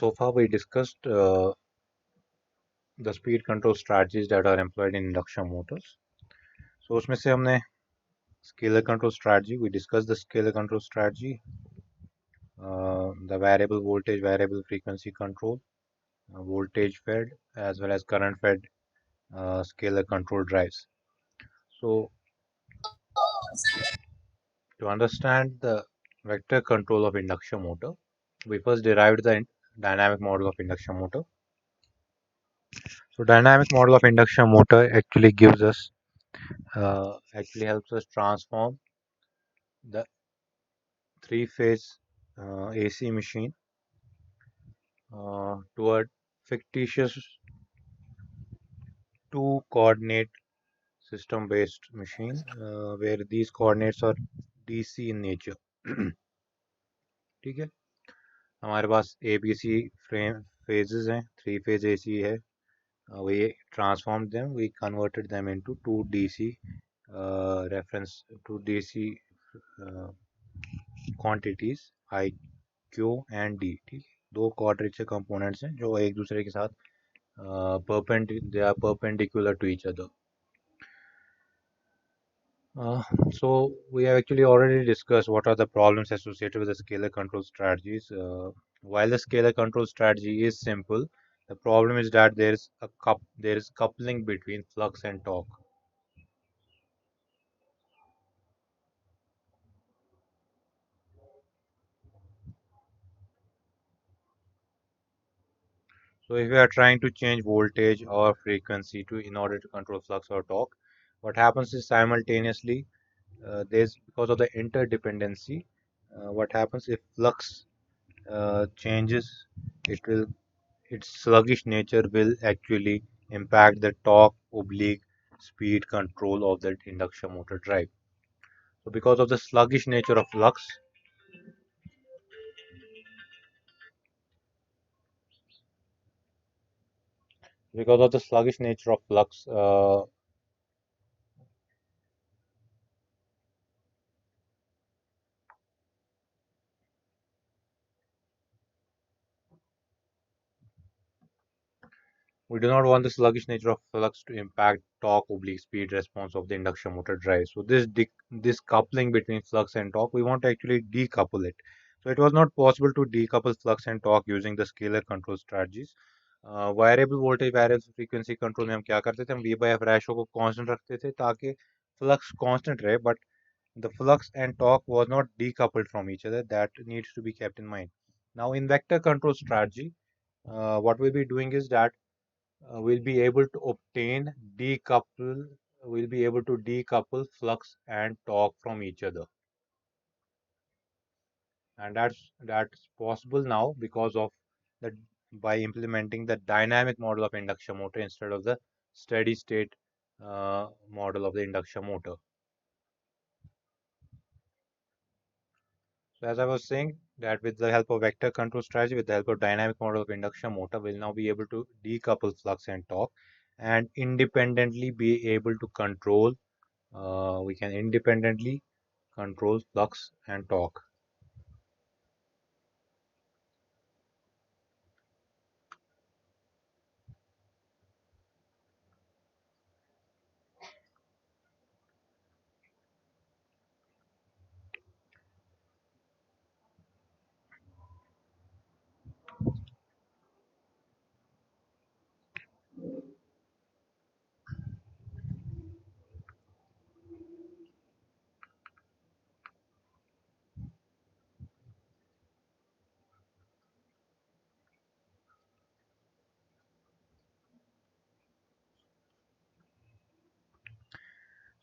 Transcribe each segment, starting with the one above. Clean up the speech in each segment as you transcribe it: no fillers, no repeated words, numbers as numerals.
So far, we discussed the speed control strategies that are employed in induction motors. So उसमें से हमने scalar control strategy, we discussed the scalar control strategy, the variable voltage, variable frequency control, voltage fed, as well as current fed scalar control drives. So to understand the vector control of induction motor, we first derived the dynamic model of induction motor. So dynamic model of induction motor actually gives us actually helps us transform the three-phase AC machine to a fictitious two-coordinate system-based machine where these coordinates are DC in nature. ठीक है, हमारे पास ABC frame phases हैं, three-phase AC है. We transformed them, we converted them into two DC reference to DC quantities I, Q and D. ठीक है, दो quadrature components हैं जो एक दूसरे के साथ they are perpendicular to each other. So we have actually already discussed what are the problems associated with the scalar control strategies. While the scalar control strategy is simple, the problem is that there is coupling between flux and torque. So if we are trying to change voltage or frequency in order to control flux or torque, what happens is simultaneously there's because of the interdependency. What happens if flux changes, it will its sluggish nature will actually impact the torque oblique speed control of the induction motor drive. So because of the sluggish nature of flux, because of the sluggish nature of flux, we do not want the sluggish nature of flux to impact torque oblique speed response of the induction motor drive. So this coupling between flux and torque, we want to actually decouple it. So it was not possible to decouple flux and torque using the scalar control strategies. Variable voltage variable frequency control में हम क्या करते थे, हम V by F ratio को constant रखते थे ताकि flux constant रहे, but the flux and torque was not decoupled from each other. That needs to be kept in mind. Now in vector control strategy, what we'll be doing is that we'll be able to decouple flux and torque from each other, and that's possible now because of the by implementing the dynamic model of induction motor instead of the steady state model of the induction motor. So as I was saying that with the help of vector control strategy, with the help of dynamic model of induction motor, we'll now be able to decouple flux and torque and independently be able to control we can independently control flux and torque.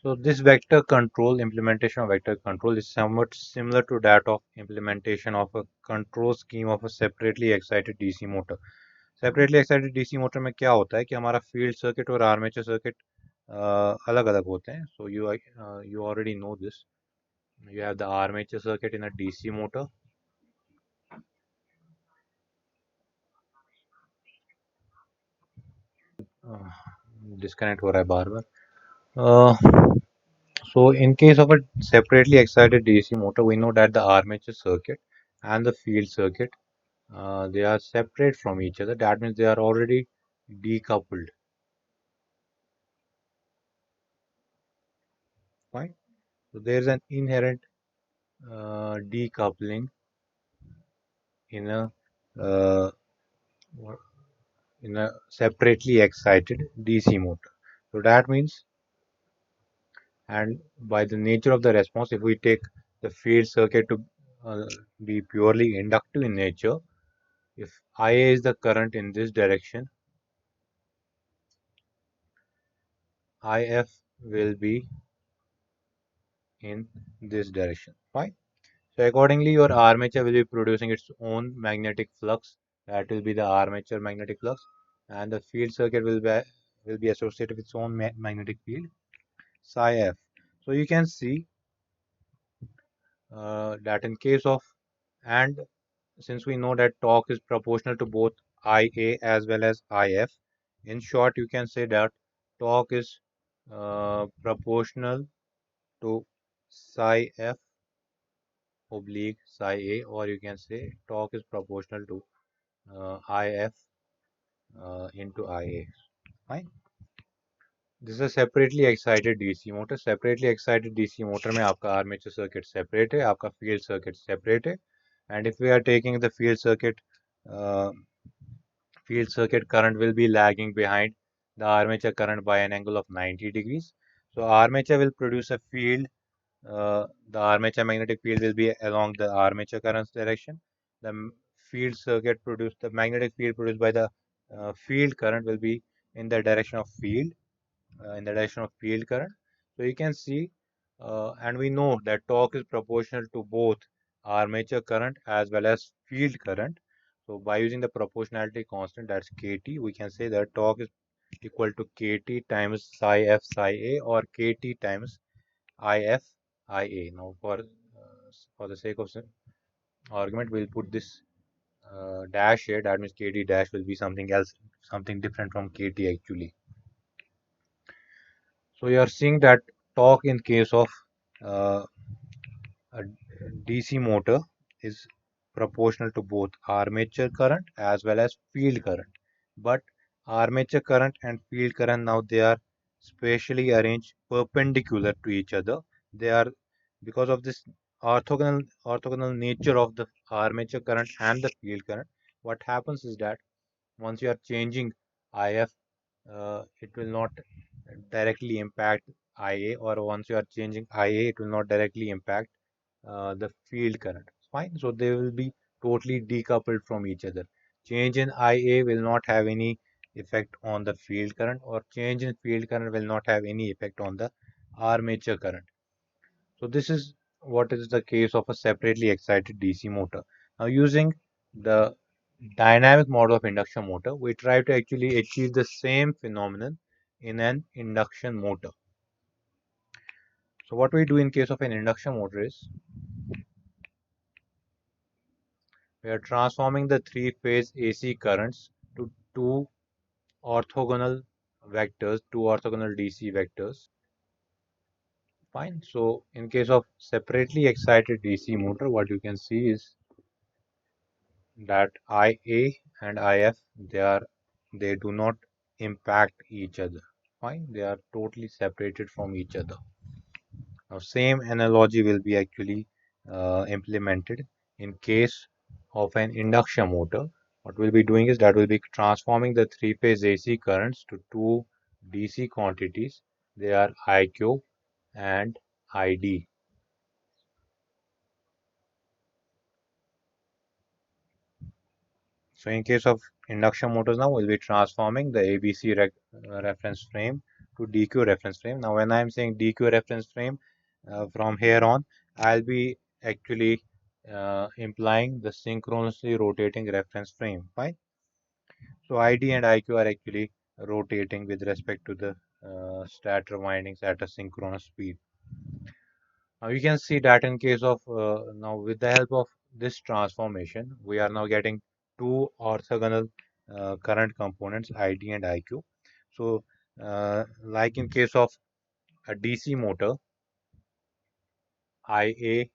So this vector control implementation of vector control is somewhat similar to that of implementation of a control scheme of a separately excited DC motor. Separately excited DC motor में क्या होता है कि हमारा field circuit और armature circuit अलग अलग होते हैं. सो you already know this. You have the armature circuit in a DC motor. Disconnect हो रहा है बार बार. So in case of a separately excited DC motor, we know that the armature circuit and the field circuit they are separate from each other. That means they are already decoupled. Fine. So there is an inherent decoupling in a uh, separately excited DC motor. So that means, and by the nature of the response, if we take the field circuit to be purely inductive in nature, if IA is the current in this direction, IF will be in this direction. Fine. So accordingly, your armature will be producing its own magnetic flux. That will be the armature magnetic flux, and the field circuit will be associated with its own magnetic field, psi f. So you can see that in case of, and since we know that torque is proportional to both IA as well as IF, in short, you can say that torque is proportional to psi f oblique psi a, or you can say torque is proportional to IF into IA. Fine. This is a separately excited DC motor. Separately excited DC motor में आपका armature circuit separate है, आपका field circuit separate है, and if we are taking the uh, field circuit current will be lagging behind the armature current by an angle of 90 degrees. So armature will produce a field. The armature magnetic field will be along the armature current's direction. The field circuit produced, the magnetic field produced by the field current will be in the direction of field, in the direction of field current. So you can see, and we know that torque is proportional to both armature current as well as field current. So by using the proportionality constant, that's Kt, we can say that torque is equal to Kt times psi f psi a, or Kt times If Ia. Now for the sake of argument, we'll put this dash here. That means Kt dash will be something else, something different from Kt actually. So you are seeing that torque in case of uh, a DC motor is proportional to both armature current as well as field current. But armature current and field current, now they are spatially arranged perpendicular to each other. They are, because of this orthogonal nature of the armature current and the field current. What happens is that once you are changing IF, it will not directly impact IA, or once you are changing IA, it will not directly impact the field current. Fine. So they will be totally decoupled from each other. Change in IA will not have any effect on the field current, or change in field current will not have any effect on the armature current. So this is what is the case of a separately excited DC motor. Now using the dynamic model of induction motor, we try to actually achieve the same phenomenon in an induction motor. So what we do in case of an induction motor is we are transforming the three-phase AC currents to two orthogonal vectors, two orthogonal DC vectors. Fine. So in case of separately excited DC motor, what you can see is that IA and IF, they do not impact each other. Fine. They are totally separated from each other. Now, same analogy will be actually implemented in case of an induction motor. What we'll be doing is that we'll be transforming the three-phase AC currents to two DC quantities. They are IQ and ID. So in case of induction motors now, we'll be transforming the ABC reference frame to DQ reference frame. Now when I'm saying DQ reference frame, from here on, I'll be actually implying the synchronously rotating reference frame. Fine. So ID and IQ are actually rotating with respect to the stator windings at a synchronous speed. Now you can see that in case of, now with the help of this transformation, we are now getting two orthogonal current components, ID and IQ. So like in case of a DC motor, IA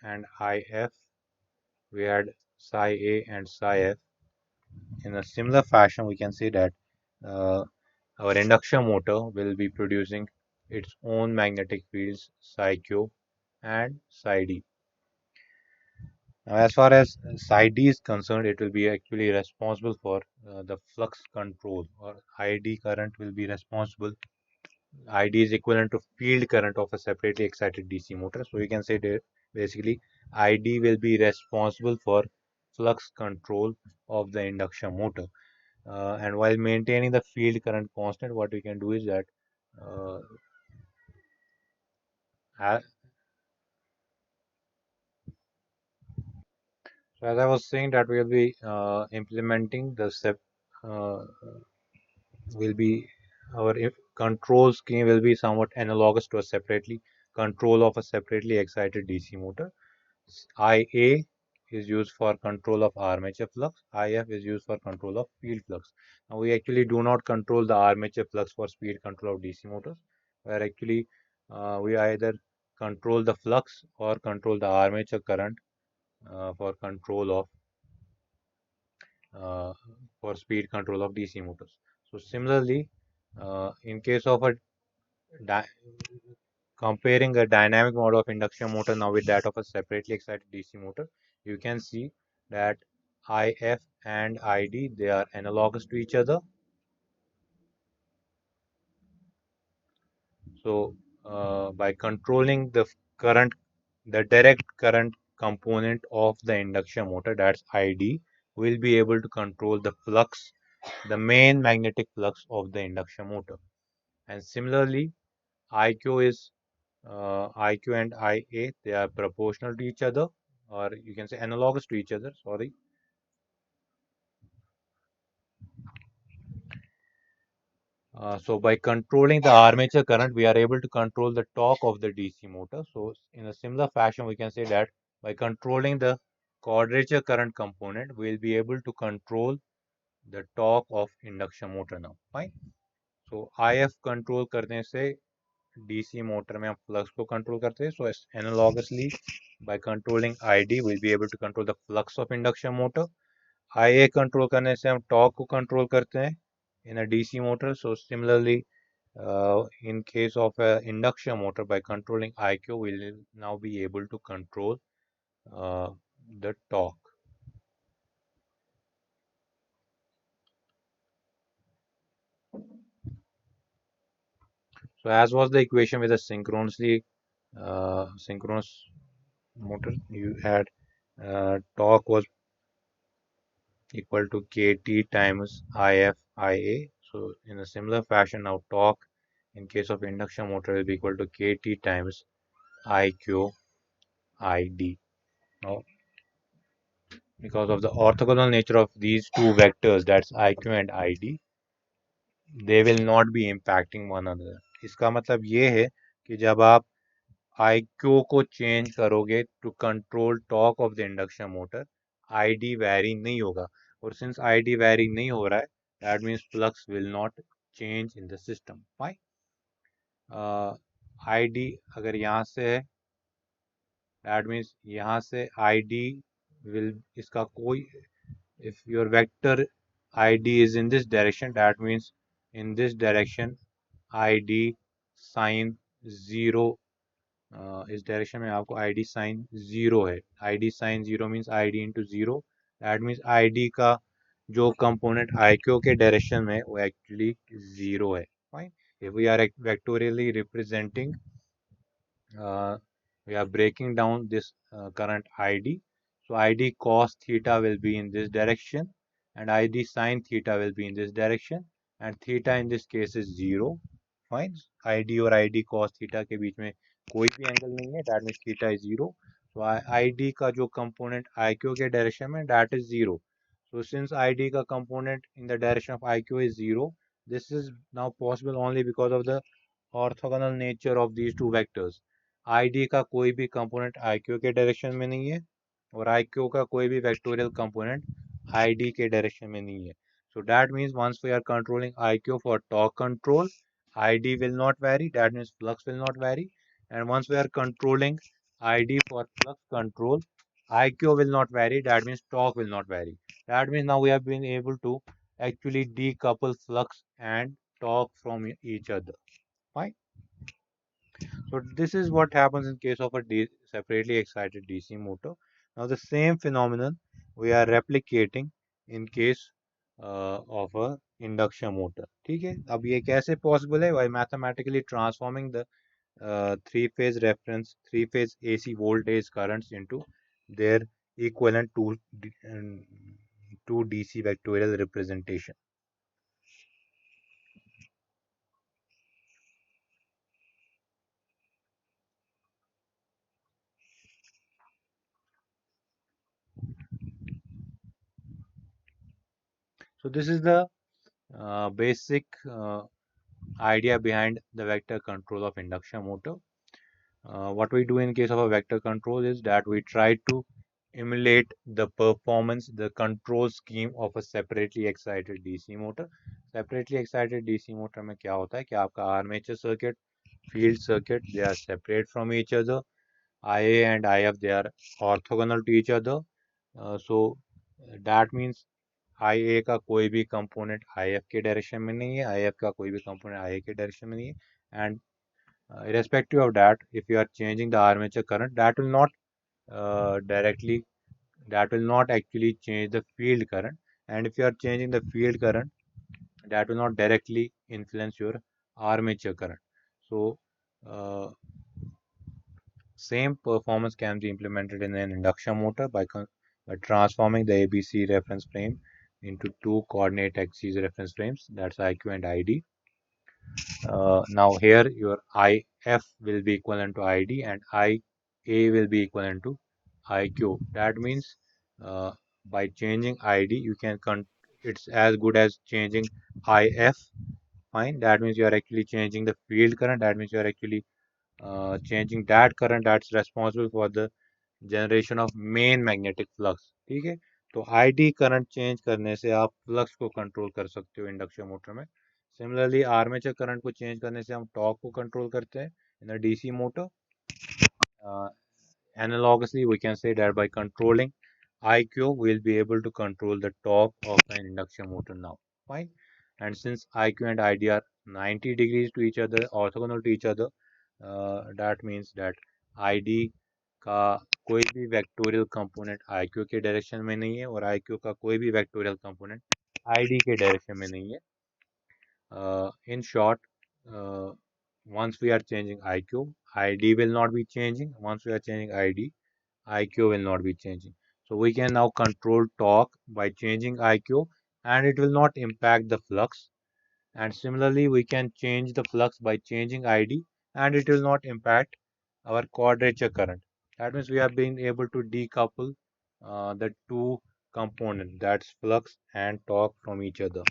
and IF we had psi A and psi F. In a similar fashion, we can say that uh, our induction motor will be producing its own magnetic fields psi Q and psi D. Now, as far as psi D is concerned, it will be actually responsible for the flux control, or ID current will be responsible. ID is equivalent to field current of a separately excited DC motor. So you can say that basically ID will be responsible for flux control of the induction motor. And while maintaining the field current constant, what we can do is that uh, so as I was saying that we'll be implementing the uh, will be our control scheme will be somewhat analogous to a separately control of a separately excited DC motor. IA is used for control of armature flux. IF is used for control of field flux. Now we actually do not control the armature flux for speed control of DC motors, where actually we either control the flux or control the armature current for control of uh, for speed control of DC motors. So similarly, in case of a comparing a dynamic mode of induction motor now with that of a separately excited DC motor, you can see that IF and ID they are analogous to each other. So by controlling the current, the direct current component of the induction motor, that's ID, we'll be able to control the flux, the main magnetic flux of the induction motor. And similarly, IQ is IQ and IA, they are proportional to each other, or you can say analogous to each other. Sorry. So by controlling the armature current, we are able to control the torque of the DC motor. So in a similar fashion, we can say that by controlling the quadrature current component, we will be able to control the torque of induction motor now. Fine. So IF control करने से DC motor में हम flux को control करते हैं. So analogously, by controlling ID, we'll be able to control the flux of induction motor. IA control करने से हम टॉर्क को कंट्रोल करते हैं in a DC motor. So similarly, in case of a induction motor, by controlling IQ, we'll now be able to control uh, the torque. So as was the equation with a synchronous motor, you had torque was equal to KT times IF IA. So in a similar fashion, now torque in case of induction motor will be equal to KT times IQ ID. Now, because of the orthogonal nature of these two vectors, that's IQ and ID, they will not be impacting one another. इसका मतलब ये है कि जब आप IQ को change करोगे to control torque of the induction motor, ID vary नहीं होगा. और सिंस ID वैरी नहीं हो रहा है, that means flux will not change in the system. Fine. ID अगर यहाँ से है, दैट मीन्स यहाँ से ID will इसका कोई, if your vector ID is in this direction, that means in this direction ID sin 0, इस डायरेक्शन में आपको ID sin 0 है. ID sin 0 means ID into 0. That means ID का जो कंपोनेंट IQ के डायरेक्शन में वो एक्चुअली 0 है. Fine. if we are vectorially representing, we are breaking down this current ID. So ID cos theta will be in this direction and ID sin theta will be in this direction, and theta in this case is 0. Fine. ID और ID cos theta के बीच में कोई भी angle नहीं है, that means theta is 0. So ID का जो component IQ के direction में, that is 0. So since ID का component in the direction of IQ is 0, this is now possible only because of the orthogonal nature of these two vectors. ID का कोई भी component IQ के direction में नहीं है और IQ का कोई भी वेक्टोरियल कंपोनेंट ID के डायरेक्शन में नहीं है. So that means once we are controlling IQ for torque control, ID will not vary. That means flux will not vary. And once we are controlling ID for flux control, IQ will not vary, that means torque will not vary. That means now we have been able to actually decouple flux and torque from each other. Fine. So this is what happens in case of a separately excited DC motor. Now the same phenomenon we are replicating in case of a induction motor. ठीक है, अब ये कैसे possible है? By mathematically transforming the three phase AC voltage currents into their equivalent two DC vectorial representation. So this is the basic idea behind the vector control of induction motor. What we do in case of a vector control is that we try to emulate the performance, the control scheme of a separately excited DC motor. Separately excited DC motor में क्या होता है कि आपका armature circuit, field circuit, they are separate from each other. IA and IF, they are orthogonal to each other. So that means IA का कोई भी component IF के direction में नहीं है, IF का कोई भी component IA के direction में नहीं है. And irrespective of that, if you are changing the armature current, directly, that will not actually change the field current. And if you are changing the field current, that will not directly influence your armature current. So, same performance can be implemented in an induction motor by transforming the ABC reference frame into two coordinate axes reference frames, that's IQ and ID. Now here your IF will be equivalent to ID and IA will be equivalent to IQ. That means uh, by changing ID, it's as good as changing IF. Fine. That means you are actually changing the field current. That means you are actually changing that current that's responsible for the generation of main magnetic flux. ठीक है, तो ID current change करने से आप flux को control कर सकते हो इंडक्शन मोटर में. सिमिलरली आर्मेचर करंट को चेंज करने से हम टॉर्क को कंट्रोल करते हैं in a DC motor. Analogously, we can say that by controlling IQ, we'll be able to control the torque of an induction motor now. Fine. And since IQ and ID are 90 degrees to each other, orthogonal to each other, that means that ID का कोई भी vectorial component IQ के direction में नहीं है और IQ का कोई भी वेक्टोरियल कंपोनेंट ID के डायरेक्शन में नहीं है. In short, once we are changing IQ, ID will not be changing. Once we are changing ID, IQ will not be changing. So we can now control torque by changing IQ and it will not impact the flux. And similarly, we can change the flux by changing ID and it will not impact our quadrature current. That means we have been able to decouple the two components, that's flux and torque, from each other.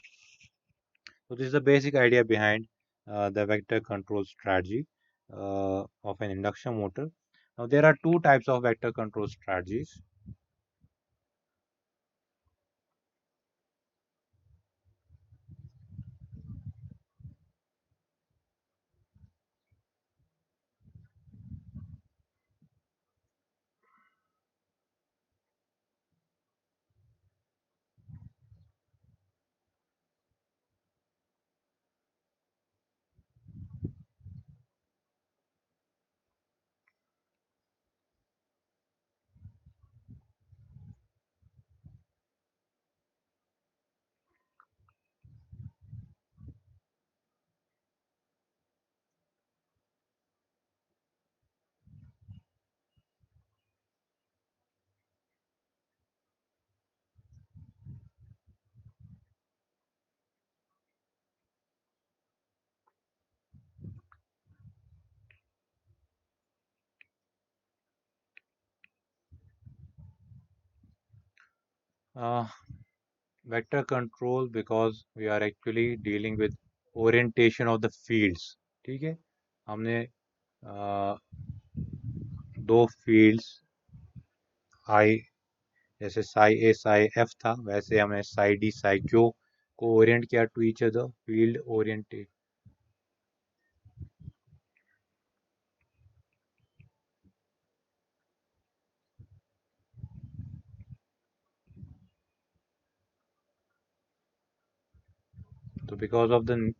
So this is the basic idea behind the vector control strategy of an induction motor. Now there are two types of vector control strategies. Uh, Vector control, because we are actually dealing with orientation of the fields. ठीक है, हमने दो fields I, जैसे साई ए Sai F था, वैसे हमें psi d psi q को orient किया to each other, field oriented. So because of the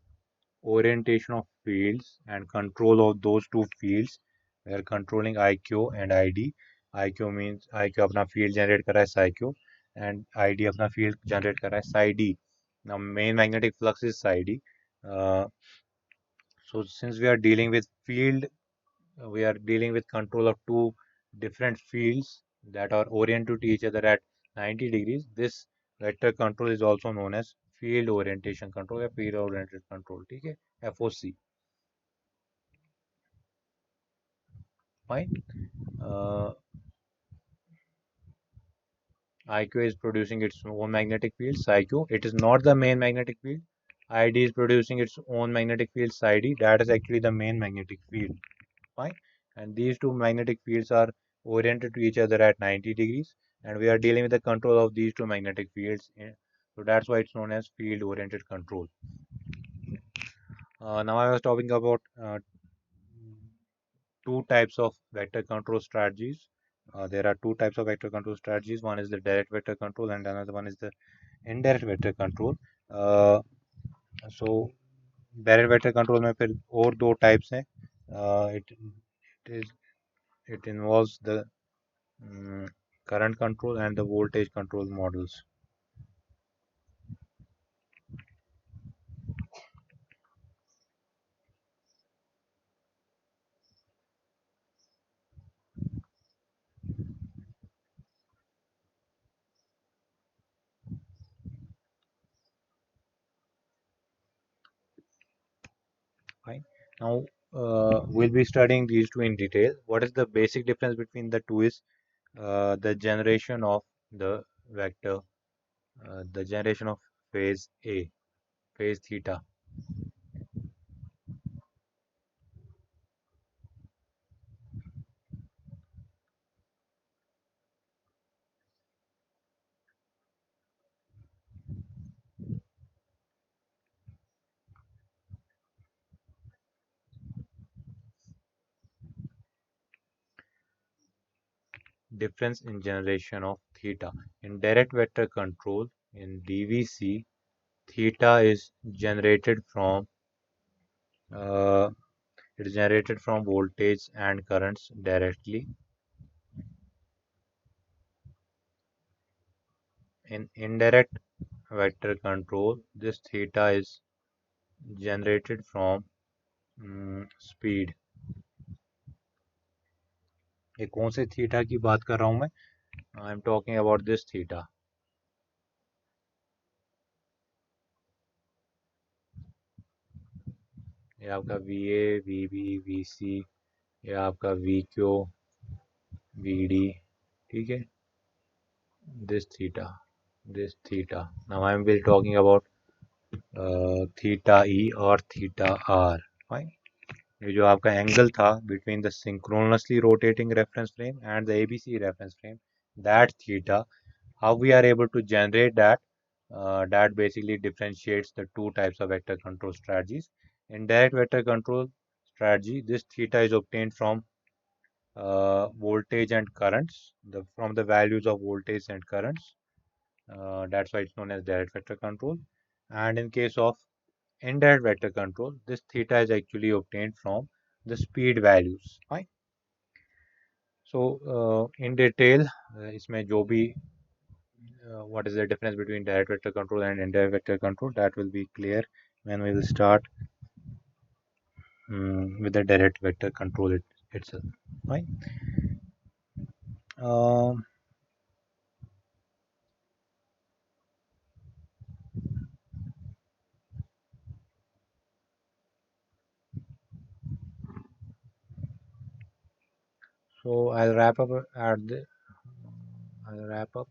orientation of fields and control of those two fields, we are controlling IQ and ID. IQ means IQ अपना field generate कर रहा है PsyQ and ID अपना field generate कर रहा है PsyD. Now main magnetic flux is PsyD. Uh, so since we are dealing with field, we are dealing with control of two different fields that are oriented to each other at 90 degrees. This vector control is also known as field orientation control या field oriented control. ठीक है, FOC. Fine. Uh, IQ is producing its own magnetic field, PsyQ. It is not the main magnetic field. ID is producing its own magnetic field, PsyD. That is actually the main magnetic field. Fine. And these two magnetic fields are oriented to each other at 90 degrees. And we are dealing with the control of these two magnetic fields. So that's why it's known as field oriented control. Now I was talking about two types of vector control strategies. There are two types of vector control strategies. One is the direct vector control, and another one is the indirect vector control. Uh, so direct vector control में फिर और दो types हैं. It involves the current control and the voltage control models. Fine. Now we'll be studying these two in detail. What is the basic difference between the two is the generation of the vector, the generation of phase A, phase theta. Difference in generation of theta. In direct vector control, in DVC, theta is generated from uh, it is generated from voltage and currents directly. In indirect vector control, this theta is generated from speed. ये कौन से theta की बात कर रहा हूं मैं? I am talking about this theta. ये आपका VA, VB, VC, ये आपका VQ, VD. ठीक है, this theta. Now I will talking about theta E or theta R. Fine. ये जो आपका एंगल था between the synchronously rotating reference frame and the ABC reference frame, that theta, how we are able to generate that, that basically differentiates the two types of vector control strategies. In direct vector control strategy, this theta is obtained from voltage and currents, from the values of voltage and currents. That's why it's known as direct vector control. And in case of indirect vector control, this theta is actually obtained from the speed values. Fine. So in detail, इसमें जो भी what is the difference between direct vector control and indirect vector control, that will be clear when we will start with the direct vector control itself. Fine. Um, so I'll wrap up.